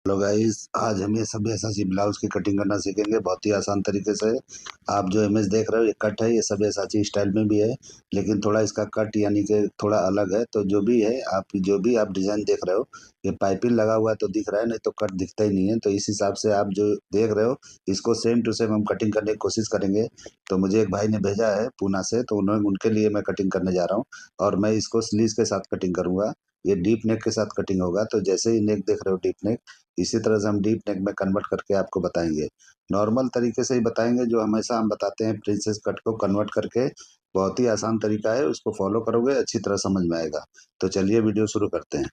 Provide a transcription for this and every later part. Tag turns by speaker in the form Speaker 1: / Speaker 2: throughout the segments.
Speaker 1: Hello guys, आज हम ये सब्यासाची ब्लाउज की कटिंग करना सीखेंगे बहुत ही आसान तरीके से। आप जो इमेज देख रहे हो ये कट है, ये सब्यासाची स्टाइल में भी है, लेकिन थोड़ा इसका कट यानी कि थोड़ा अलग है। तो जो भी है, आप जो भी आप डिजाइन देख रहे हो, ये पाइपिंग लगा हुआ है तो दिख रहा है, नहीं तो कट दिखता ही नहीं है। तो इस हिसाब से आप जो देख रहे हो इसको सेम टू सेम हम कटिंग करने की कोशिश करेंगे। तो मुझे एक भाई ने भेजा है पूना से, तो उन्होंने उनके लिए मैं कटिंग करने जा रहा हूँ और मैं इसको स्लीव के साथ कटिंग करूंगा। ये डीप नेक के साथ कटिंग होगा। तो जैसे ही नेक देख रहे हो डीप नेक, इसी तरह से हम डीप नेक में कन्वर्ट करके आपको बताएंगे। नॉर्मल तरीके से ही बताएंगे, जो हमेशा हम बताते हैं प्रिंसेस कट को कन्वर्ट करके। बहुत ही आसान तरीका है, उसको फॉलो करोगे अच्छी तरह समझ में आएगा। तो चलिए वीडियो शुरू करते हैं।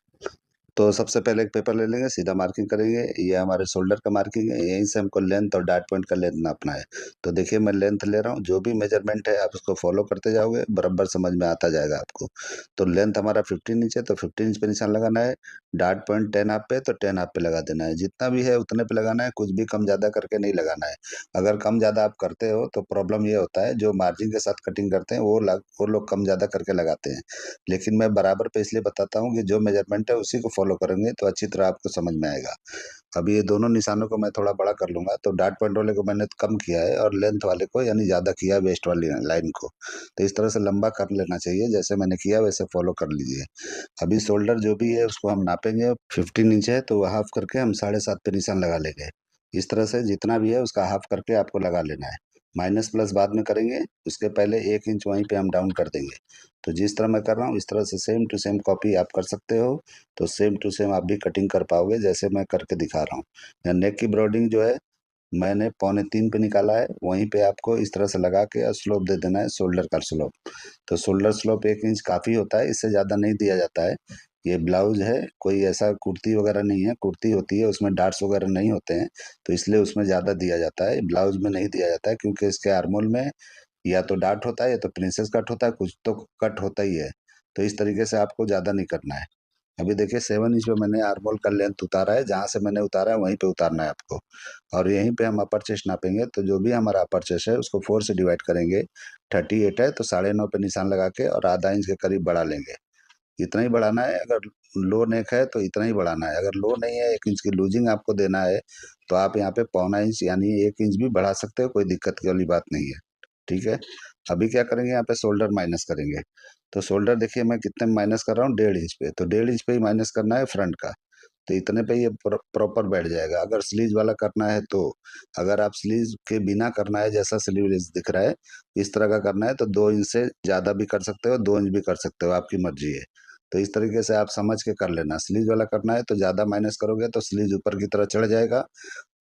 Speaker 1: तो सबसे पहले एक पेपर ले लेंगे, सीधा मार्किंग करेंगे। ये हमारे शोल्डर का मार्किंग है, यहीं से हमको लेंथ और डार्ट पॉइंट का लेंथ नापना है। तो देखिए मैं लेंथ ले रहा हूँ, जो भी मेजरमेंट है आप उसको फॉलो करते जाओगे, बराबर समझ में आता जाएगा आपको। तो लेंथ हमारा 15 इंच है, तो 15 इंच पे निशान लगाना है। डार्ट पॉइंट 10 हाफ पे, तो 10 हाफ पे लगा देना है। जितना भी है उतने पे लगाना है, कुछ भी कम ज़्यादा करके नहीं लगाना है। अगर कम ज़्यादा आप करते हो तो प्रॉब्लम ये होता है, जो मार्जिन के साथ कटिंग करते हैं वो लोग कम ज़्यादा करके लगाते हैं। लेकिन मैं बराबर पे इसलिए बताता हूँ कि जो मेजरमेंट है उसी को फॉलो करेंगे तो अच्छी तरह आपको समझ में आएगा। अभी ये दोनों निशानों को मैं थोड़ा बड़ा कर लूंगा। तो डार्ट पॉइंट वाले को मैंने कम किया है और लेंथ वाले को यानी ज़्यादा किया है, वेस्ट वाली लाइन को। तो इस तरह से लंबा कर लेना चाहिए, जैसे मैंने किया वैसे फॉलो कर लीजिए। अभी शोल्डर जो भी है उसको हम नापेंगे। 15 इंच है तो हाफ करके हम 7.5 पे निशान लगा लेंगे। इस तरह से जितना भी है उसका हाफ करके आपको लगा लेना है। माइनस प्लस बाद में करेंगे, उसके पहले 1 इंच वहीं पे हम डाउन कर देंगे। तो जिस तरह मैं कर रहा हूँ इस तरह से सेम टू सेम कॉपी आप कर सकते हो। तो सेम टू सेम आप भी कटिंग कर पाओगे, जैसे मैं करके दिखा रहा हूँ। या नेक की ब्रॉडिंग जो है मैंने 2.75 पे निकाला है, वहीं पे आपको इस तरह से लगा के और स्लोप दे देना है, शोल्डर का स्लोप। तो शोल्डर स्लोप 1 इंच काफ़ी होता है, इससे ज़्यादा नहीं दिया जाता है। ये ब्लाउज है, कोई ऐसा कुर्ती वगैरह नहीं है। कुर्ती होती है उसमें डार्ट्स वगैरह नहीं होते हैं, तो इसलिए उसमें ज़्यादा दिया जाता है। ब्लाउज में नहीं दिया जाता है क्योंकि इसके आर्मोल में या तो डार्ट होता है या तो प्रिंसेस कट होता है, कुछ तो कट होता ही है। तो इस तरीके से आपको ज़्यादा नहीं करना है। अभी देखिए 7 इंच पे मैंने आर्मोल का लेंथ उतारा है, जहाँ से मैंने उतारा है वहीं पे उतारना है आपको। और यहीं पे हम अपर चेस्ट नापेंगे। तो जो भी हमारा अपर चेस्ट है उसको 4 से डिवाइड करेंगे। 38 है तो 9.5 पे निशान लगा के और आधा इंच के करीब बढ़ा लेंगे। इतना ही बढ़ाना है। अगर लो नेक है तो इतना ही बढ़ाना है। अगर लो नहीं है, 1 इंच की लूजिंग आपको देना है, तो आप यहाँ पे 0.25 इंच यानी 1 इंच भी बढ़ा सकते हो, कोई दिक्कत की वाली बात नहीं है। ठीक है। अभी क्या करेंगे, यहाँ पे शोल्डर माइनस करेंगे। तो शोल्डर देखिए मैं कितने में माइनस कर रहा हूँ, 1.5 इंच पे। तो 1.5 इंच पे ही माइनस करना है फ्रंट का। तो इतने पे ये प्रॉपर बैठ जाएगा। अगर स्लीव वाला करना है तो, अगर आप स्लीव के बिना करना है, जैसा स्लीवलेस दिख रहा है इस तरह का करना है, तो 2 इंच से ज़्यादा भी कर सकते हो, 2 इंच भी कर सकते हो, आपकी मर्जी है। तो इस तरीके से आप समझ के कर लेना। स्लीव वाला करना है तो ज़्यादा माइनस करोगे तो स्लीव ऊपर की तरह चढ़ जाएगा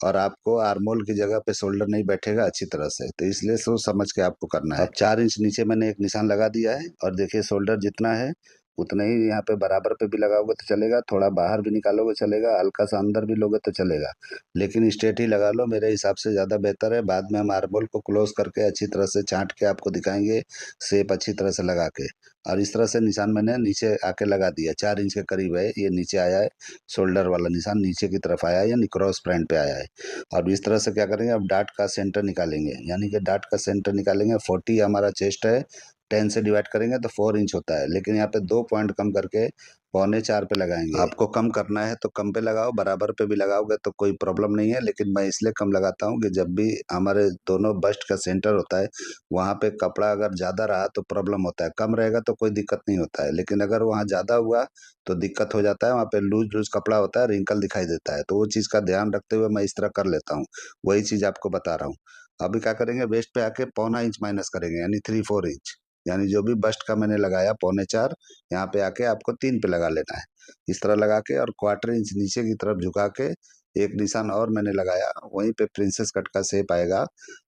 Speaker 1: और आपको आर्मोल की जगह पे शोल्डर नहीं बैठेगा अच्छी तरह से। तो इसलिए सोच समझ के आपको करना है। अब 4 इंच नीचे मैंने एक निशान लगा दिया है और देखिए शोल्डर जितना है उतना ही यहाँ पे बराबर पे भी लगाओगे तो चलेगा, थोड़ा बाहर भी निकालोगे चलेगा, हल्का सा अंदर भी लोगे तो चलेगा। लेकिन स्ट्रेट ही लगा लो, मेरे हिसाब से ज़्यादा बेहतर है। बाद में हम आर्मोल को क्लोज करके अच्छी तरह से छांट के आपको दिखाएंगे, शेप अच्छी तरह से लगा के। और इस तरह से निशान मैंने नीचे आके लगा दिया, 4 इंच के करीब है, ये नीचे आया है। शोल्डर वाला निशान नीचे की तरफ आया है, यानी क्रॉस फ्रंट पे आया है। अब इस तरह से क्या करेंगे, अब डार्ट का सेंटर निकालेंगे। यानी कि डार्ट का सेंटर निकालेंगे। 40 हमारा चेस्ट है, 10 से डिवाइड करेंगे तो 4 इंच होता है, लेकिन यहाँ पे 2 पॉइंट कम करके 3.25 पे लगाएंगे। आपको कम करना है तो कम पे लगाओ, बराबर पे भी लगाओगे तो कोई प्रॉब्लम नहीं है। लेकिन मैं इसलिए कम लगाता हूँ कि जब भी हमारे दोनों बस्ट का सेंटर होता है वहाँ पे कपड़ा अगर ज़्यादा रहा तो प्रॉब्लम होता है, कम रहेगा तो कोई दिक्कत नहीं होता है। लेकिन अगर वहाँ ज़्यादा हुआ तो दिक्कत हो जाता है, वहाँ पे लूज लूज कपड़ा होता है, रिंकल दिखाई देता है। तो वो चीज़ का ध्यान रखते हुए मैं इस तरह कर लेता हूँ, वही चीज़ आपको बता रहा हूँ। अभी क्या करेंगे, वेस्ट पे आके 0.25 इंच माइनस करेंगे, यानी 3/4 इंच। यानी जो भी बस्ट का मैंने लगाया 0.25, यहाँ पे आके आपको 3 पे लगा लेना है। इस तरह लगा के और 1/4 इंच नीचे की तरफ झुका के एक निशान और मैंने लगाया, वहीं पे प्रिंसेस कट का शेप आएगा।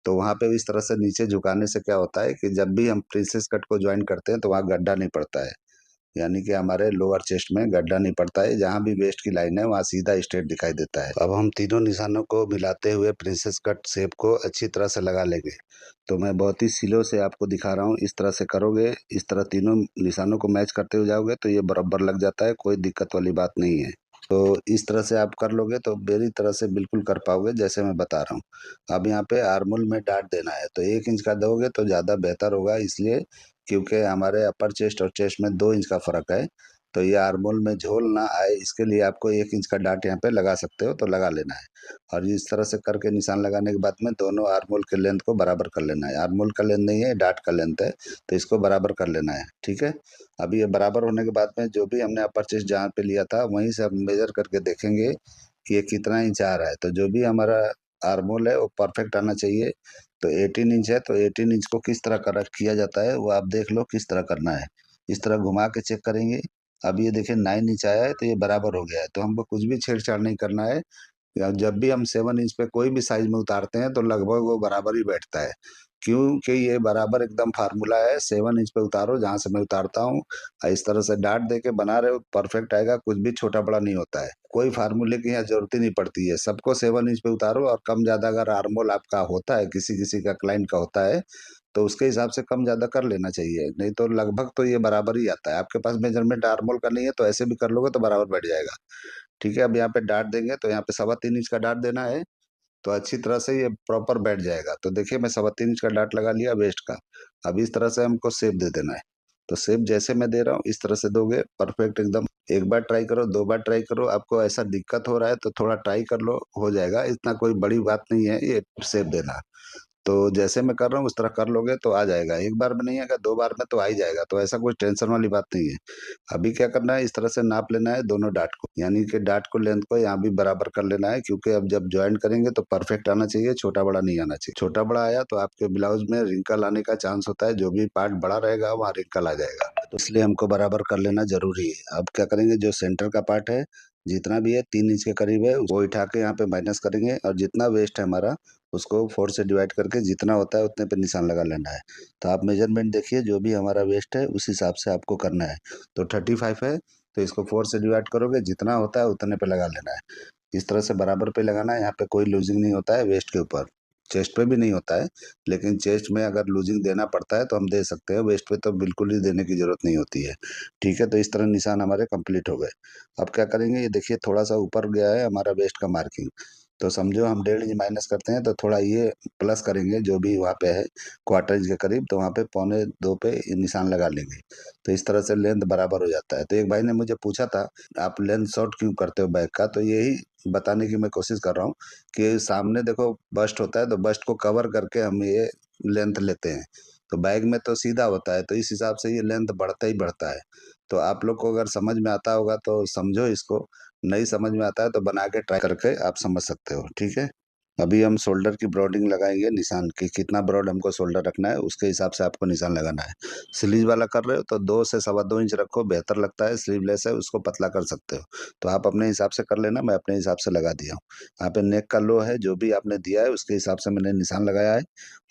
Speaker 1: तो वहाँ पे इस तरह से नीचे झुकाने से क्या होता है कि जब भी हम प्रिंसेस कट को ज्वाइन करते हैं तो वहाँ गड्ढा नहीं पड़ता है। यानी कि हमारे लोअर चेस्ट में गड्ढा नहीं पड़ता है, जहाँ भी वेस्ट की लाइन है वहाँ सीधा स्ट्रेट दिखाई देता है। तो अब हम तीनों निशानों को मिलाते हुए प्रिंसेस कट शेप को अच्छी तरह से लगा लेंगे। तो मैं बहुत ही स्लो से आपको दिखा रहा हूँ, इस तरह से करोगे, इस तरह तीनों निशानों को मैच करते हुए जाओगे तो ये बराबर लग जाता है, कोई दिक्कत वाली बात नहीं है। तो इस तरह से आप कर लोगे तो मेरी तरह से बिल्कुल कर पाओगे जैसे मैं बता रहा हूँ। अब यहाँ पे आर्मोल में डार्ट देना है तो 1 इंच का दोगे तो ज़्यादा बेहतर होगा, इसलिए क्योंकि हमारे अपर चेस्ट और चेस्ट में 2 इंच का फ़र्क है। तो ये आर्मोल में झोल ना आए इसके लिए आपको 1 इंच का डाट यहाँ पे लगा सकते हो, तो लगा लेना है। और इस तरह से करके निशान लगाने के बाद में दोनों आर्मोल के लेंथ को बराबर कर लेना है। आर्मोल का लेंथ नहीं है, डाट का लेंथ है, तो इसको बराबर कर लेना है। ठीक है। अभी ये बराबर होने के बाद में जो भी हमने अपर चेस्ट जहाँ पे लिया था वहीं से हम मेजर करके देखेंगे कि ये कितना इंच आ रहा है। तो जो भी हमारा आर्मोल है वो परफेक्ट आना चाहिए। तो 18 इंच है, तो 18 इंच को किस तरह कर किया जाता है वो आप देख लो किस तरह करना है। इस तरह घुमा के चेक करेंगे। अब ये देखिए 9 इंच आया है, तो ये बराबर हो गया है। तो हमको कुछ भी छेड़छाड़ नहीं करना है। या जब भी हम 7 इंच पे कोई भी साइज में उतारते हैं तो लगभग वो बराबर ही बैठता है, क्योंकि ये बराबर एकदम फार्मूला है। 7 इंच पे उतारो जहां से मैं उतारता हूँ, और इस तरह से डाट दे के बना रहे हो परफेक्ट आएगा, कुछ भी छोटा बड़ा नहीं होता है। कोई फार्मूले की यहाँ जरूरत ही नहीं पड़ती है, सबको 7 इंच पे उतारो। और कम ज्यादा अगर आर्मोल आपका होता है, किसी किसी का क्लाइंट का होता है, तो उसके हिसाब से कम ज्यादा कर लेना चाहिए, नहीं तो लगभग तो ये बराबर ही आता है। आपके पास मेजरमेंट आर्मोल का नहीं है तो ऐसे भी कर लोगे तो बराबर बैठ जाएगा। ठीक है। अब यहाँ पे डाट देंगे, तो यहाँ पे 3.25 इंच का डाट देना है, तो अच्छी तरह से ये प्रॉपर बैठ जाएगा। तो देखिए मैं 3.25 इंच का डाट लगा लिया वेस्ट का। अब इस तरह से हमको शेप दे देना है। तो शेप जैसे मैं दे रहा हूँ इस तरह से दोगे परफेक्ट एकदम। एक बार ट्राई करो, 2 बार ट्राई करो, आपको ऐसा दिक्कत हो रहा है तो थोड़ा ट्राई कर लो, हो जाएगा। इतना कोई बड़ी बात नहीं है ये शेप देना। तो जैसे मैं कर रहा हूँ उस तरह कर लोगे तो आ जाएगा। एक बार में नहीं आएगा, 2 बार में तो आ ही जाएगा, तो ऐसा कोई टेंशन वाली बात नहीं है। अभी क्या करना है, इस तरह से नाप लेना है दोनों डाट को, यानी कि डाट को लेंथ को यहाँ भी बराबर कर लेना है, क्योंकि अब जब ज्वाइन करेंगे तो परफेक्ट आना चाहिए, छोटा बड़ा नहीं आना चाहिए। छोटा बड़ा आया तो आपके ब्लाउज में रिंकल आने का चांस होता है, जो भी पार्ट बड़ा रहेगा वहाँ रिंकल आ जाएगा, तो इसलिए हमको बराबर कर लेना जरूरी है। अब क्या करेंगे, जो सेंटर का पार्ट है जितना भी है 3 इंच के करीब है, वो उठा के यहाँ पे माइनस करेंगे, और जितना वेस्ट है हमारा उसको 4 से डिवाइड करके जितना होता है उतने पे निशान लगा लेना है। तो आप मेजरमेंट देखिए, जो भी हमारा वेस्ट है उस हिसाब से आपको करना है। तो 35 है, तो इसको 4 से डिवाइड करोगे, जितना होता है उतने पे लगा लेना है। इस तरह से बराबर पे लगाना है। यहाँ पे कोई लूजिंग नहीं होता है वेस्ट के ऊपर, चेस्ट पे भी नहीं होता है। लेकिन चेस्ट में अगर लूजिंग देना पड़ता है तो हम दे सकते हैं, वेस्ट पे तो बिल्कुल ही देने की जरूरत नहीं होती है। ठीक है। तो इस तरह निशान हमारे कंप्लीट हो गए। अब क्या करेंगे, ये देखिए थोड़ा सा ऊपर गया है हमारा वेस्ट का मार्किंग, तो समझो हम 1.5 इंच माइनस करते हैं तो थोड़ा ये प्लस करेंगे, जो भी वहाँ पे है 1/4 इंच के करीब, तो वहाँ पे 1.25 पे ये निशान लगा लेंगे। तो इस तरह से लेंथ बराबर हो जाता है। तो एक भाई ने मुझे पूछा था आप लेंथ शॉर्ट क्यों करते हो बैक का, तो यही बताने की मैं कोशिश कर रहा हूँ कि सामने देखो बस्ट होता है, तो बस्ट को कवर करके हम ये लेंथ लेते हैं। तो बैग में तो सीधा होता है, तो इस हिसाब से ये लेंथ बढ़ता ही बढ़ता है। तो आप लोग को अगर समझ में आता होगा तो समझो इसको, नहीं समझ में आता है तो बना के ट्राई करके आप समझ सकते हो। ठीक है। अभी हम शोल्डर की ब्रॉडिंग लगाएंगे, निशान की कितना ब्रॉड हमको शोल्डर रखना है उसके हिसाब से आपको निशान लगाना है। स्लीव वाला कर रहे हो तो 2 से 2.25 इंच रखो, बेहतर लगता है। स्लीवलेस है उसको पतला कर सकते हो, तो आप अपने हिसाब से कर लेना, मैं अपने हिसाब से लगा दिया हूँ। यहाँ पे नेक का लो है, जो भी आपने दिया है उसके हिसाब से मैंने निशान लगाया है,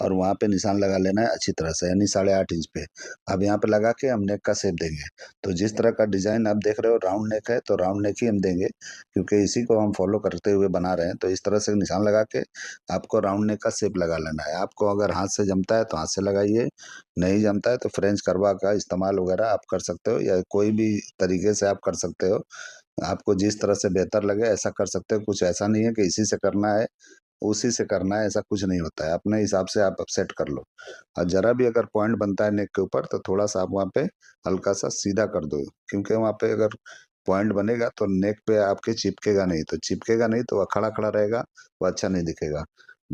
Speaker 1: और वहाँ पे निशान लगा लेना है अच्छी तरह से, यानी 8.5 इंच पे। अब यहाँ पे लगा के हम नेक का शेप देंगे। तो जिस तरह का डिजाइन आप देख रहे हो राउंड नेक है, तो राउंड नेक ही हम देंगे, क्योंकि इसी को हम फॉलो करते हुए बना रहे हैं। तो इस तरह से निशान लगा के आपको राउंड नेक का शेप लगा लेना है। आपको अगर हाथ से जमता है तो हाथ से लगाइए, नहीं जमता है तो फ्रेंच करवा का इस्तेमाल वगैरह आप कर सकते हो, या कोई भी तरीके से आप कर सकते हो। आपको जिस तरह से बेहतर लगे ऐसा कर सकते हो। कुछ ऐसा नहीं है कि इसी से करना है उसी से करना है, ऐसा कुछ नहीं होता है। अपने हिसाब से आप सेट कर लो। और जरा भी अगर पॉइंट बनता है नेक के ऊपर तो थोड़ा सा आप वहाँ पे हल्का सा सीधा कर दो, क्योंकि वहाँ पे अगर पॉइंट बनेगा तो नेक पे आपके चिपकेगा नहीं, तो चिपकेगा नहीं तो वह खड़ा खड़ा रहेगा, वो अच्छा नहीं दिखेगा।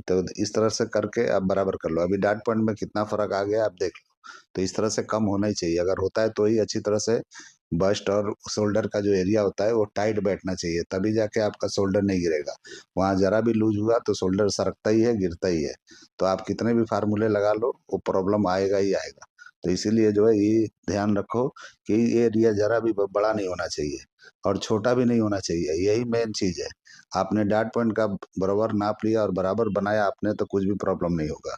Speaker 1: तो इस तरह से करके आप बराबर कर लो। अभी डॉट पॉइंट में कितना फर्क आ गया आप देख लो। तो इस तरह से कम होना ही चाहिए, अगर होता है तो ही अच्छी तरह से बस्ट और शोल्डर का जो एरिया होता है वो टाइट बैठना चाहिए, तभी जाके आपका शोल्डर नहीं गिरेगा। वहाँ जरा भी लूज हुआ तो शोल्डर सरकता ही है, गिरता ही है। तो आप कितने भी फार्मूले लगा लो वो प्रॉब्लम आएगा ही आएगा। तो इसीलिए जो है ये ध्यान रखो कि ये एरिया जरा भी बड़ा नहीं होना चाहिए और छोटा भी नहीं होना चाहिए, यही मेन चीज है। आपने डॉट पॉइंट का बराबर नाप लिया और बराबर बनाया आपने तो कुछ भी प्रॉब्लम नहीं होगा।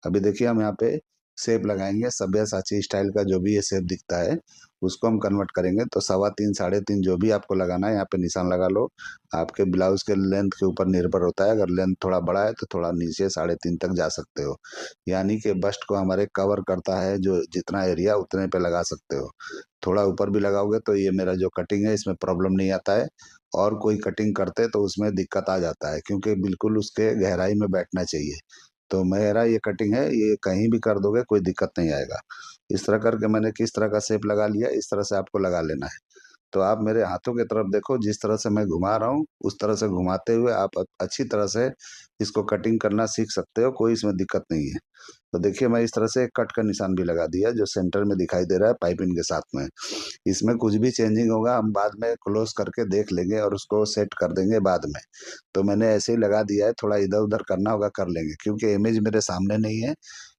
Speaker 1: अभी देखिए हम यहाँ पे शेप लगाएंगे, सब्यासाची स्टाइल का जो भी ये शेप दिखता है उसको हम कन्वर्ट करेंगे। तो 3.25 3.5 जो भी आपको लगाना है यहाँ पे निशान लगा लो। आपके ब्लाउज के लेंथ के ऊपर निर्भर होता है, अगर लेंथ थोड़ा बड़ा है तो थोड़ा नीचे 3.5 तक जा सकते हो, यानी कि बस्ट को हमारे कवर करता है जो जितना एरिया उतने पे लगा सकते हो। थोड़ा ऊपर भी लगाओगे तो ये मेरा जो कटिंग है इसमें प्रॉब्लम नहीं आता है। और कोई कटिंग करते तो उसमें दिक्कत आ जाता है, क्योंकि बिल्कुल उसके गहराई में बैठना चाहिए। तो मेरा ये कटिंग है, ये कहीं भी कर दोगे कोई दिक्कत नहीं आएगा। इस तरह करके मैंने किस तरह का शेप लगा लिया, इस तरह से आपको लगा लेना है। तो आप मेरे हाथों की तरफ देखो, जिस तरह से मैं घुमा रहा हूँ उस तरह से घुमाते हुए आप अच्छी तरह से इसको कटिंग करना सीख सकते हो, कोई इसमें दिक्कत नहीं है। तो देखिए मैं इस तरह से एक कट का निशान भी लगा दिया जो सेंटर में दिखाई दे रहा है पाइपिंग के साथ में। इसमें कुछ भी चेंजिंग होगा हम बाद में क्लोज करके देख लेंगे और उसको सेट कर देंगे बाद में। तो मैंने ऐसे ही लगा दिया है, थोड़ा इधर उधर करना होगा कर लेंगे, क्योंकि इमेज मेरे सामने नहीं है,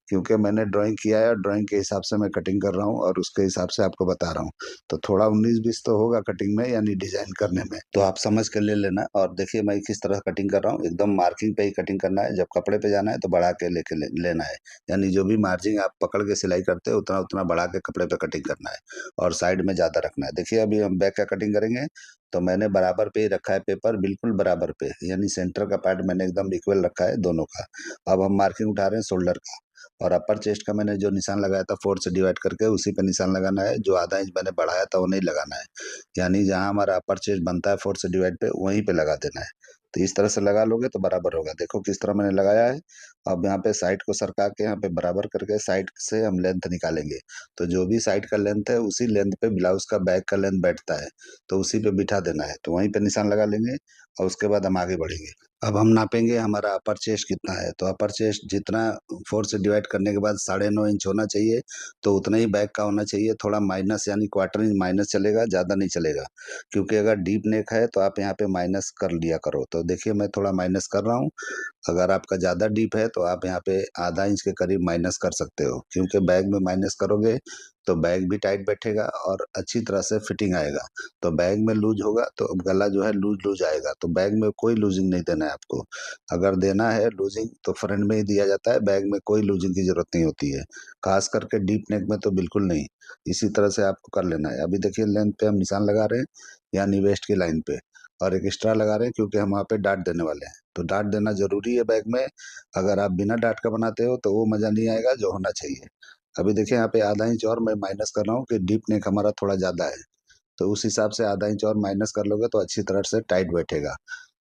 Speaker 1: क्योंकि मैंने ड्राइंग किया है और ड्राइंग के हिसाब से मैं कटिंग कर रहा हूँ और उसके हिसाब से आपको बता रहा हूँ। तो थोड़ा 19-20 तो होगा कटिंग में यानी डिजाइन करने में, तो आप समझ के ले लेना। और देखिए मैं किस तरह कटिंग कर रहा हूँ, एकदम मार्किंग पे ही कटिंग करना है। जब कपड़े पे जाना है तो बढ़ा के लेना है, यानी जो भी मार्जिन आप पकड़ के सिलाई करते हो उतना उतना बढ़ा के कपड़े पे कटिंग करना है और साइड में ज़्यादा रखना है। देखिए अभी हम बैक का कटिंग करेंगे तो मैंने बराबर पे ही रखा है पेपर, बिल्कुल बराबर पे, यानी सेंटर का पार्ट मैंने एकदम इक्वल रखा है दोनों का। अब हम मार्किंग उठा रहे हैं शोल्डर का, और अपर चेस्ट का मैंने जो निशान लगाया था 4 से डिवाइड करके उसी पे निशान लगाना है। जो आधा इंच मैंने बढ़ाया था वो नहीं लगाना है, यानी जहाँ हमारा अपर चेस्ट बनता है 4 से डिवाइड पे वहीं पे लगा देना है। तो इस तरह से लगा लोगे तो बराबर होगा। देखो किस तरह मैंने लगाया है। अब यहाँ पे साइड को सरका के यहाँ पे बराबर करके साइड से हम लेंथ निकालेंगे। तो जो भी साइड का लेंथ है उसी लेंथ पे ब्लाउज का बैक का लेंथ बैठता है, तो उसी पे बिठा देना है। तो वहीं पे निशान लगा लेंगे और उसके बाद हम आगे बढ़ेंगे। अब हम नापेंगे हमारा अपर चेस्ट कितना है। तो अपर चेस्ट जितना 4 से डिवाइड करने के बाद 9.5 इंच होना चाहिए, तो उतना ही बैक का होना चाहिए। थोड़ा माइनस यानी क्वार्टर इंच माइनस चलेगा, ज़्यादा नहीं चलेगा, क्योंकि अगर डीप नेक है तो आप यहाँ पे माइनस कर लिया करो। तो देखिए मैं थोड़ा माइनस कर रहा हूँ। अगर आपका ज़्यादा डीप है तो आप यहाँ पे आधा इंच के करीब माइनस कर सकते हो, क्योंकि बैग में माइनस करोगे तो बैग भी टाइट बैठेगा और अच्छी तरह से फिटिंग आएगा। तो बैग में लूज होगा तो गला जो है लूज लूज आएगा, तो बैग में कोई लूजिंग नहीं देना है आपको। अगर देना है लूजिंग तो फ्रंट में ही दिया जाता है, बैग में कोई लूजिंग की जरूरत नहीं होती है, खास करके डीप नेक में तो बिल्कुल नहीं। इसी तरह से आपको कर लेना है। अभी देखिए लेंथ पे हम निशान लगा रहे हैं, यानी वेस्ट की लाइन पे, और एक एक्स्ट्रा लगा रहे हैं क्योंकि हम वहाँ पे डाट देने वाले हैं। तो डाट देना जरूरी है बैग में। अगर आप बिना डाट का बनाते हो तो वो मजा नहीं आएगा जो होना चाहिए। अभी देखिए यहाँ पे आधा इंच और मैं माइनस कर रहा हूँ कि डीप नेक हमारा थोड़ा ज्यादा है, तो उस हिसाब से आधा इंच और माइनस कर लोगे तो अच्छी तरह से टाइट बैठेगा।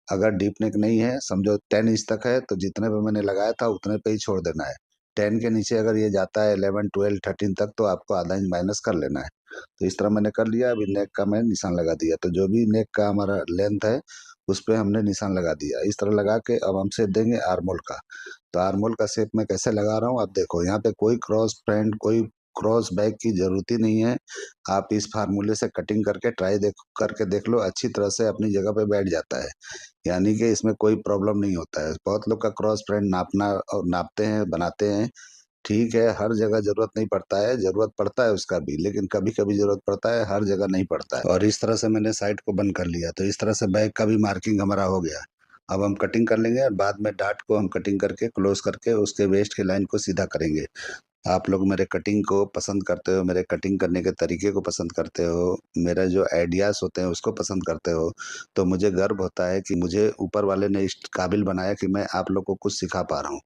Speaker 1: अगर डीप नेक नहीं है, समझो 10 इंच तक है, तो जितने पे मैंने लगाया था उतने पे ही छोड़ देना है। 10 के नीचे अगर ये जाता है 11, 12, 13 तक तो आपको आधा इंच माइनस कर लेना है। तो इस तरह मैंने कर लिया। अभी नेक का मैं निशान लगा दिया, तो जो भी नेक का हमारा लेंथ है उस पे हमने निशान लगा दिया। इस तरह लगा के अब हम शेप देंगे आर्मोल का। तो आर्मोल का शेप मैं कैसे लगा रहा हूँ आप देखो, यहाँ पे कोई क्रॉस फ्रंट कोई क्रॉस बैक की जरूरत ही नहीं है। आप इस फार्मूले से कटिंग करके ट्राई करके देख लो, अच्छी तरह से अपनी जगह पे बैठ जाता है, यानी कि इसमें कोई प्रॉब्लम नहीं होता है। बहुत लोग का क्रॉस फ्रेंड नापना और नापते हैं बनाते हैं, ठीक है, हर जगह जरूरत नहीं पड़ता है, जरूरत पड़ता है उसका भी, लेकिन कभी कभी जरूरत पड़ता है, हर जगह नहीं पड़ता है। और इस तरह से मैंने साइड को बंद कर लिया, तो इस तरह से बैक का भी मार्किंग हमारा हो गया। अब हम कटिंग कर लेंगे और बाद में डाट को हम कटिंग करके क्लोज करके उसके वेस्ट की लाइन को सीधा करेंगे। आप लोग मेरे कटिंग को पसंद करते हो, मेरे कटिंग करने के तरीके को पसंद करते हो, मेरा जो आइडियाज़ होते हैं उसको पसंद करते हो, तो मुझे गर्व होता है कि मुझे ऊपर वाले ने इस काबिल बनाया कि मैं आप लोग को कुछ सिखा पा रहा हूँ।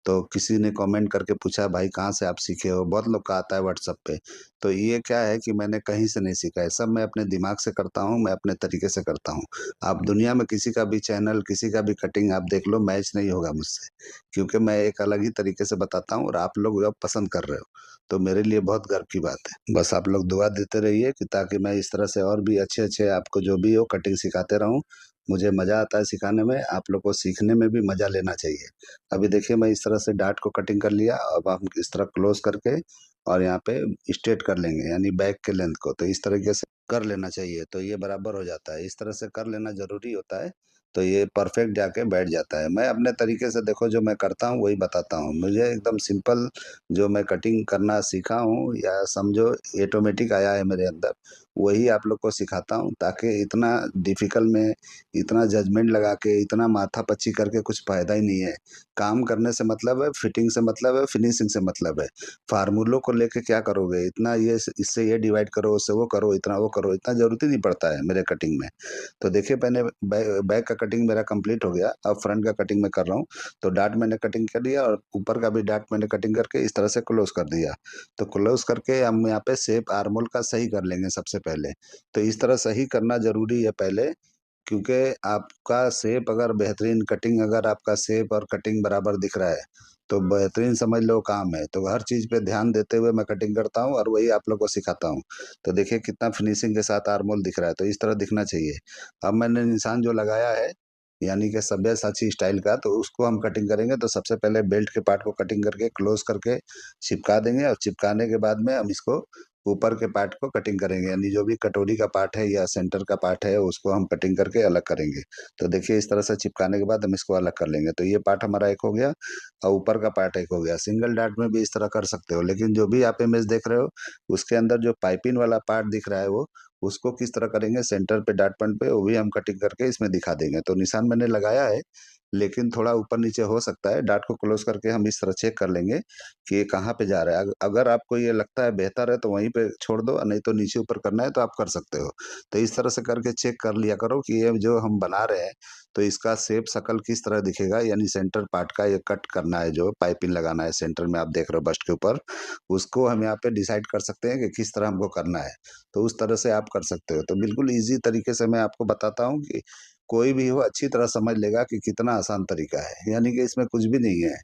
Speaker 1: तो किसी ने कमेंट करके पूछा भाई कहाँ से आप सीखे हो, बहुत लोग का आता है व्हाट्सएप पे। तो ये क्या है कि मैंने कहीं से नहीं सीखा है, सब मैं अपने दिमाग से करता हूँ, मैं अपने तरीके से करता हूँ। आप दुनिया में किसी का भी चैनल किसी का भी कटिंग आप देख लो, मैच नहीं होगा मुझसे, क्योंकि मैं एक अलग ही तरीके से बताता हूँ और आप लोग अब पसंद कर रहे हो, तो मेरे लिए बहुत गर्व की बात है। बस आप लोग दुआ देते रहिए कि ताकि मैं इस तरह से और भी अच्छे अच्छे आपको जो भी हो कटिंग सिखाते रहूं। मुझे मज़ा आता है सिखाने में, आप लोग को सीखने में भी मज़ा लेना चाहिए। अभी देखिए मैं इस तरह से डार्ट को कटिंग कर लिया, अब हम इस तरह क्लोज करके और यहाँ पे स्ट्रेट कर लेंगे, यानी बैक के लेंथ को, तो इस तरीके से कर लेना चाहिए, तो ये बराबर हो जाता है। इस तरह से कर लेना जरूरी होता है, तो ये परफेक्ट जाके बैठ जाता है। मैं अपने तरीके से देखो जो मैं करता हूँ वही बताता हूँ, मुझे एकदम सिंपल जो मैं कटिंग करना सीखा हूँ या समझो ऑटोमेटिक आया है मेरे अंदर, वही आप लोग को सिखाता हूँ, ताकि इतना डिफिकल्ट में इतना जजमेंट लगा के इतना माथा पच्ची करके कुछ फायदा ही नहीं है। काम करने से मतलब है, फिटिंग से मतलब है, फिनिशिंग से मतलब है। फार्मूलों को लेके क्या करोगे, इतना ये इससे ये डिवाइड करो, उससे वो करो, इतना वो करो, इतना जरूरत ही नहीं पड़ता है मेरे कटिंग में। तो देखिए मैंने बैक का कटिंग मेरा कंप्लीट हो गया, अब फ्रंट का कटिंग मैं कर रहा हूँ। तो डार्ट मैंने कटिंग कर दिया और ऊपर का भी डार्ट मैंने कटिंग करके इस तरह से क्लोज कर दिया। तो क्लोज करके हम यहाँ पे शेप आर्मोल का सही कर लेंगे सबसे पहले। तो इस तरह सही करना जरूरी है पहले, क्योंकि आपका शेप अगर बेहतरीन कटिंग, अगर आपका शेप और कटिंग बराबर दिख रहा है तो बेहतरीन समझ लो काम है। तो हर चीज़ पे ध्यान देते हुए मैं कटिंग करता हूँ और वही आप लोग को सिखाता हूँ। तो देखिए कितना फिनिशिंग के साथ आर्मोल दिख रहा है, तो इस तरह दिखना चाहिए। अब मैंने निशान जो लगाया है यानी कि सब्यासाची स्टाइल का, तो उसको हम कटिंग करेंगे। तो सबसे पहले बेल्ट के पार्ट को कटिंग करके क्लोज करके चिपका देंगे, और चिपकाने के बाद में हम इसको ऊपर के पार्ट को कटिंग करेंगे, यानी जो भी कटोरी का पार्ट है या सेंटर का पार्ट है उसको हम कटिंग करके अलग करेंगे। तो देखिए इस तरह से चिपकाने के बाद हम इसको अलग कर लेंगे। तो ये पार्ट हमारा एक हो गया और ऊपर का पार्ट एक हो गया। सिंगल डार्ट में भी इस तरह कर सकते हो, लेकिन जो भी आप इमेज देख रहे हो उसके अंदर जो पाइपिंग वाला पार्ट दिख रहा है वो, उसको किस तरह करेंगे, सेंटर पे डार्ट पॉइंट पे वो भी हम कटिंग करके इसमें दिखा देंगे। तो निशान मैंने लगाया है, लेकिन थोड़ा ऊपर नीचे हो सकता है। डार्ट को क्लोज करके हम इस तरह चेक कर लेंगे कि ये कहाँ पे जा रहा है। अगर आपको ये लगता है बेहतर है तो वहीं पे छोड़ दो, नहीं तो नीचे ऊपर करना है तो आप कर सकते हो। तो इस तरह से करके चेक कर लिया करो कि ये जो हम बना रहे हैं तो इसका शेप शकल किस तरह दिखेगा, यानी सेंटर पार्ट का ये कट करना है, जो पाइपिंग लगाना है सेंटर में आप देख रहे हो बस्ट के ऊपर, उसको हम यहाँ पे डिसाइड कर सकते हैं कि किस तरह हमको करना है। तो उस तरह से आप कर सकते हो। तो बिल्कुल ईजी तरीके से मैं आपको बताता हूँ कि कोई भी हो अच्छी तरह समझ लेगा कि कितना आसान तरीका है। यानी कि इसमें कुछ भी नहीं है,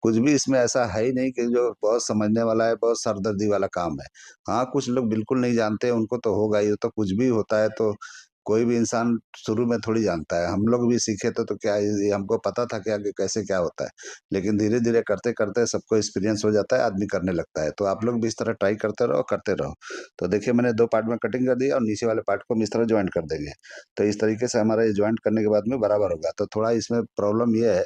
Speaker 1: कुछ भी इसमें ऐसा है ही नहीं कि जो बहुत समझने वाला है, बहुत सरदर्दी वाला काम है। हाँ, कुछ लोग बिल्कुल नहीं जानते, उनको तो होगा ही, तो कुछ भी होता है तो कोई भी इंसान शुरू में थोड़ी जानता है। हम लोग भी सीखे थे तो क्या ये हमको पता था क्या कि कैसे क्या होता है, लेकिन धीरे धीरे करते करते सबको एक्सपीरियंस हो जाता है, आदमी करने लगता है। तो आप लोग भी इस तरह ट्राई करते रहो, करते रहो। तो देखिए मैंने दो पार्ट में कटिंग कर दी और नीचे वाले पार्ट को हम इस तरह ज्वाइंट कर देंगे। तो इस तरीके से हमारा ये ज्वाइंट करने के बाद में बराबर होगा। तो थोड़ा इसमें प्रॉब्लम ये है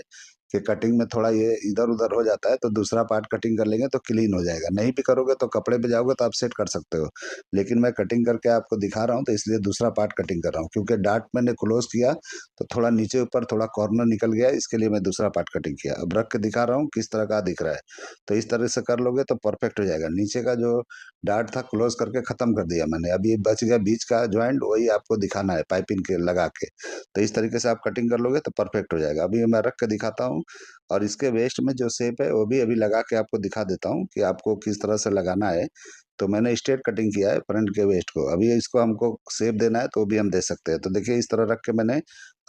Speaker 1: कि कटिंग में थोड़ा ये इधर उधर हो जाता है, तो दूसरा पार्ट कटिंग कर लेंगे तो क्लीन हो जाएगा। नहीं भी करोगे तो कपड़े पे जाओगे तो आप सेट कर सकते हो, लेकिन मैं कटिंग करके आपको दिखा रहा हूँ तो इसलिए दूसरा पार्ट कटिंग कर रहा हूँ। क्योंकि डार्ट मैंने क्लोज किया तो थोड़ा नीचे ऊपर थोड़ा कॉर्नर निकल गया, इसके लिए मैं दूसरा पार्ट कटिंग किया। अब रख के दिखा रहा हूँ किस तरह का दिख रहा है। तो इस तरह से कर लोगे तो परफेक्ट हो जाएगा। नीचे का जो डार्ट था क्लोज करके खत्म कर दिया मैंने, अभी बच गया बीच का ज्वाइंट, वही आपको दिखाना है पाइपिंग के लगा के। तो इस तरीके से आप कटिंग कर लोगे तो परफेक्ट हो जाएगा। अभी मैं रख के दिखाता हूँ, और इसके वेस्ट में जो शेप है वो भी अभी लगा के आपको दिखा देता हूँ कि आपको किस तरह से लगाना है। तो मैंने स्ट्रेट कटिंग किया है फ्रंट के वेस्ट को, अभी इसको हमको शेप देना है तो भी हम दे सकते हैं। तो देखिए इस तरह रख के मैंने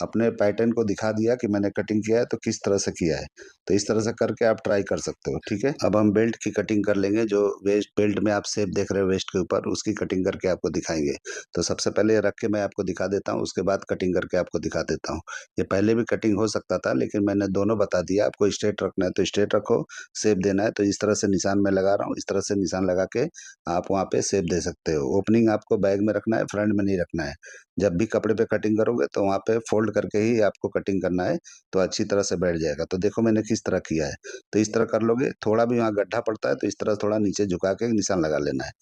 Speaker 1: अपने पैटर्न को दिखा दिया कि मैंने कटिंग किया है तो किस तरह से किया है। तो इस तरह से करके आप ट्राई कर सकते हो, ठीक है। अब हम बेल्ट की कटिंग कर लेंगे। जो वेस्ट बेल्ट में आप शेप देख रहे हो वेस्ट के ऊपर, उसकी कटिंग करके आपको दिखाएंगे। तो सबसे पहले ये रख के मैं आपको दिखा देता हूँ, उसके बाद कटिंग करके आपको दिखा देता हूँ। ये पहले भी कटिंग हो सकता था, लेकिन मैंने दोनों बता दिया। आपको स्ट्रेट रखना है तो स्ट्रेट रखो, शेप देना है तो इस तरह से निशान मैं लगा रहा हूँ, इस तरह से निशान लगा के आप वहाँ पे शेप दे सकते हो। ओपनिंग आपको बैग में रखना है, फ्रंट में नहीं रखना है। जब भी कपड़े पे कटिंग करोगे तो वहाँ पे फोल्ड करके ही आपको कटिंग करना है, तो अच्छी तरह से बैठ जाएगा। तो देखो मैंने किस तरह किया है। तो इस तरह कर लोगे। थोड़ा भी वहाँ गड्ढा पड़ता है तो इस तरह थोड़ा नीचे झुका के निशान लगा लेना है।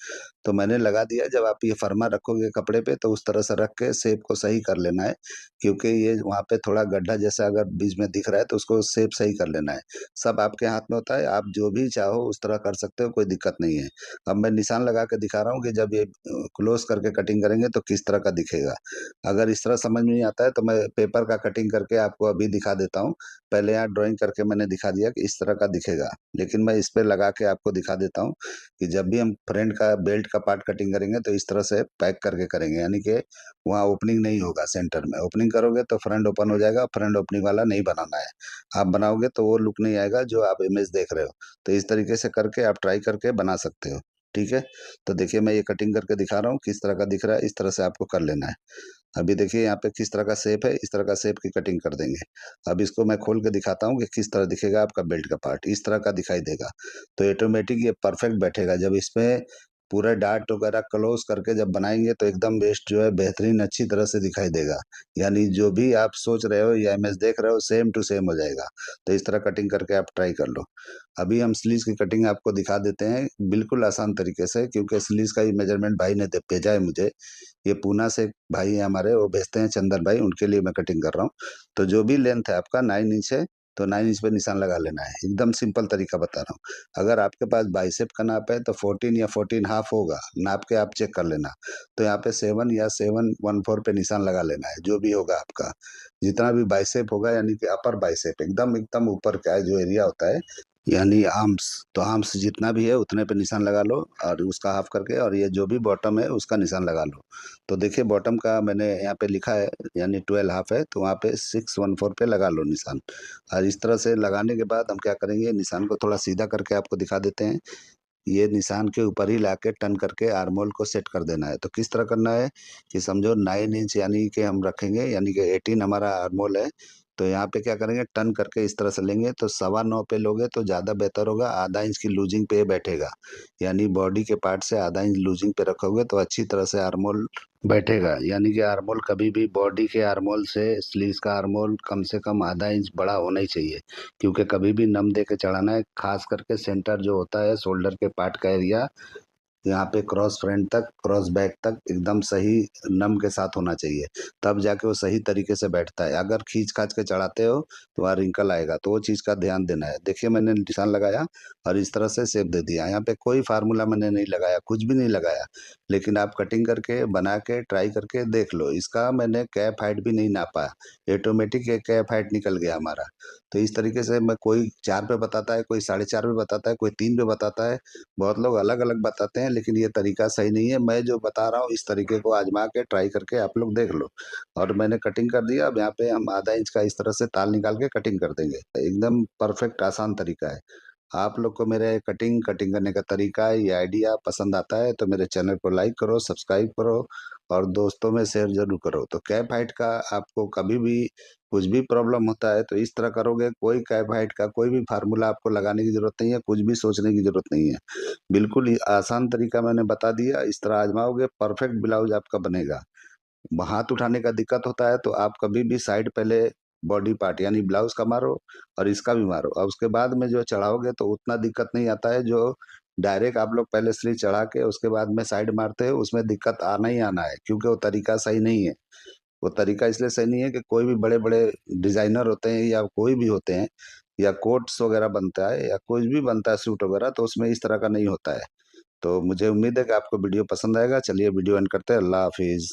Speaker 1: तो मैंने लगा दिया। जब आप ये फरमा रखोगे कपड़े पे तो उस तरह से रख के शेप को सही कर लेना है, क्योंकि ये वहाँ पे थोड़ा गड्ढा जैसा अगर बीच में दिख रहा है तो उसको शेप सही कर लेना है। सब आपके हाथ में होता है, आप जो भी चाहो उस तरह कर सकते हो, कोई दिक्कत नहीं है। अब मैं निशान लगा के दिखा रहा हूँ कि जब ये क्लोज करके कटिंग करेंगे तो किस तरह का दिखेगा। अगर इस तरह समझ में नहीं आता है तो मैं पेपर का कटिंग करके आपको अभी दिखा देता हूँ। पहले यहाँ ड्राइंग करके मैंने दिखा दिया कि इस तरह का दिखेगा, लेकिन मैं इस पे लगा के आपको दिखा देता हूँ कि जब भी हम फ्रंट का बेल्ट का पार्ट कटिंग करेंगे तो इस तरह से पैक करके करेंगे, यानी कि वहाँ ओपनिंग नहीं होगा। सेंटर में ओपनिंग करोगे तो फ्रंट ओपन हो जाएगा, फ्रंट ओपनिंग वाला नहीं बनाना है। आप बनाओगे तो वो लुक नहीं आएगा जो आप इमेज देख रहे हो। तो इस तरीके से करके आप ट्राई करके बना सकते हो, ठीक है। तो देखिए मैं ये कटिंग करके दिखा रहा हूँ किस तरह का दिख रहा है, इस तरह से आपको कर लेना है। अभी देखिए यहाँ पे किस तरह का शेप है, इस तरह का शेप की कटिंग कर देंगे। अब इसको मैं खोल के दिखाता हूँ कि किस तरह दिखेगा आपका बेल्ट का पार्ट, इस तरह का दिखाई देगा। तो ऑटोमेटिक ये परफेक्ट बैठेगा। जब इसमें पूरा डार्ट वगैरह क्लोज करके जब बनाएंगे तो एकदम बेस्ट जो है बेहतरीन अच्छी तरह से दिखाई देगा। यानी जो भी आप सोच रहे हो या इमेज देख रहे हो सेम टू सेम हो जाएगा। तो इस तरह कटिंग करके आप ट्राई कर लो। अभी हम स्लीव्स की कटिंग आपको दिखा देते हैं बिल्कुल आसान तरीके से, क्योंकि स्लीव्स का ही मेजरमेंट भाई ने भेजा है मुझे। ये पूना से एक भाई है हमारे, वो भेजते हैं चंदन भाई, उनके लिए मैं कटिंग कर रहा हूँ। तो जो भी लेंथ है आपका 9 इंच है तो 9 इंच पे निशान लगा लेना है। एकदम सिंपल तरीका बता रहा हूँ। अगर आपके पास बाइसेप का नाप है तो 14 या 14.5 होगा, नाप के आप चेक कर लेना। तो यहाँ पे 7 या 714 पे निशान लगा लेना है, जो भी होगा आपका। जितना भी बाइसेप होगा यानी कि अपर बाइसेप एकदम एकदम ऊपर का है जो एरिया होता है, यानी आर्म्स, तो आर्म्स जितना भी है उतने पे निशान लगा लो और उसका हाफ करके, और ये जो भी बॉटम है उसका निशान लगा लो। तो देखिए बॉटम का मैंने यहाँ पे लिखा है, यानी 12 हाफ है, तो वहाँ पे 614 पे लगा लो निशान। और इस तरह से लगाने के बाद हम क्या करेंगे, निशान को थोड़ा सीधा करके आपको दिखा देते हैं। ये निशान के ऊपर ही लाके टर्न करके आर्मोल को सेट कर देना है। तो किस तरह करना है कि समझो 9 इंच यानी कि हम रखेंगे, यानी कि 18 हमारा आर्मोल है। तो यहाँ पे क्या करेंगे, टर्न करके इस तरह से लेंगे, तो 9.25 पे लोगे तो ज़्यादा बेहतर होगा। आधा इंच की लूजिंग पे ये बैठेगा, यानी बॉडी के पार्ट से आधा इंच लूजिंग पे रखोगे तो अच्छी तरह से आर्मोल बैठेगा। यानी कि आर्मोल कभी भी बॉडी के आर्मोल से स्लीव्स का आर्मोल कम से कम आधा इंच बड़ा होना ही चाहिए, क्योंकि कभी भी नम दे के चढ़ाना है। खास करके सेंटर जो होता है शोल्डर के पार्ट का एरिया, यहाँ पे क्रॉस फ्रंट तक, क्रॉस बैक तक एकदम सही नम के साथ होना चाहिए, तब जाके वो सही तरीके से बैठता है। अगर खींच खाच के चढ़ाते हो तो वहाँ रिंकल आएगा, तो वो चीज़ का ध्यान देना है। देखिए मैंने निशान लगाया और इस तरह से शेप दे दिया। यहाँ पे कोई फार्मूला मैंने नहीं लगाया, कुछ भी नहीं लगाया, लेकिन आप कटिंग करके बना के ट्राई करके देख लो। इसका मैंने कैप हाइट भी नहीं नापा, ऑटोमेटिक कैप हाइट निकल गया हमारा। तो इस तरीके से मैं, कोई 4 पे बताता है, कोई 4.5 पे बताता है, कोई 3 पे बताता है, बहुत लोग अलग अलग बताते हैं, लेकिन ये तरीका सही नहीं है। मैं जो बता रहा हूँ इस तरीके को आजमा के ट्राई करके आप लोग देख लो। और मैंने कटिंग कर दिया। अब यहाँ पे हम आधा इंच का इस तरह से ताल निकाल के कटिंग कर देंगे। एकदम परफेक्ट आसान तरीका है। आप लोग को मेरे कटिंग करने का तरीका, ये आइडिया पसंद आता है तो मेरे चैनल को लाइक करो, सब्सक्राइब करो और दोस्तों में शेयर जरूर करो। तो कैप हाइट का आपको कभी भी कुछ भी प्रॉब्लम होता है तो इस तरह करोगे, कोई कैप हाइट का कोई भी फार्मूला आपको लगाने की जरूरत नहीं है, कुछ भी सोचने की जरूरत नहीं है। बिल्कुल ही आसान तरीका मैंने बता दिया, इस तरह आजमाओगे परफेक्ट ब्लाउज आपका बनेगा। हाथ उठाने का दिक्कत होता है तो आप कभी भी साइड पहले बॉडी पार्ट यानी ब्लाउज का मारो और इसका भी मारो, और उसके बाद में जो चढ़ाओगे तो उतना दिक्कत नहीं आता है। जो डायरेक्ट आप लोग पहले स्लीव चढ़ा के उसके बाद में साइड मारते हो, उसमें दिक्कत आना ही आना है, क्योंकि वो तरीका सही नहीं है। वो तरीका इसलिए सही नहीं है कि कोई भी बड़े बड़े डिजाइनर होते हैं या कोई भी होते हैं, या कोट्स वगैरह बनता है या कुछ भी बनता है सूट वगैरह, तो उसमें इस तरह का नहीं होता है। तो मुझे उम्मीद है कि आपको वीडियो पसंद आएगा। चलिए वीडियो एंड करते हैं। अल्लाह हाफिज।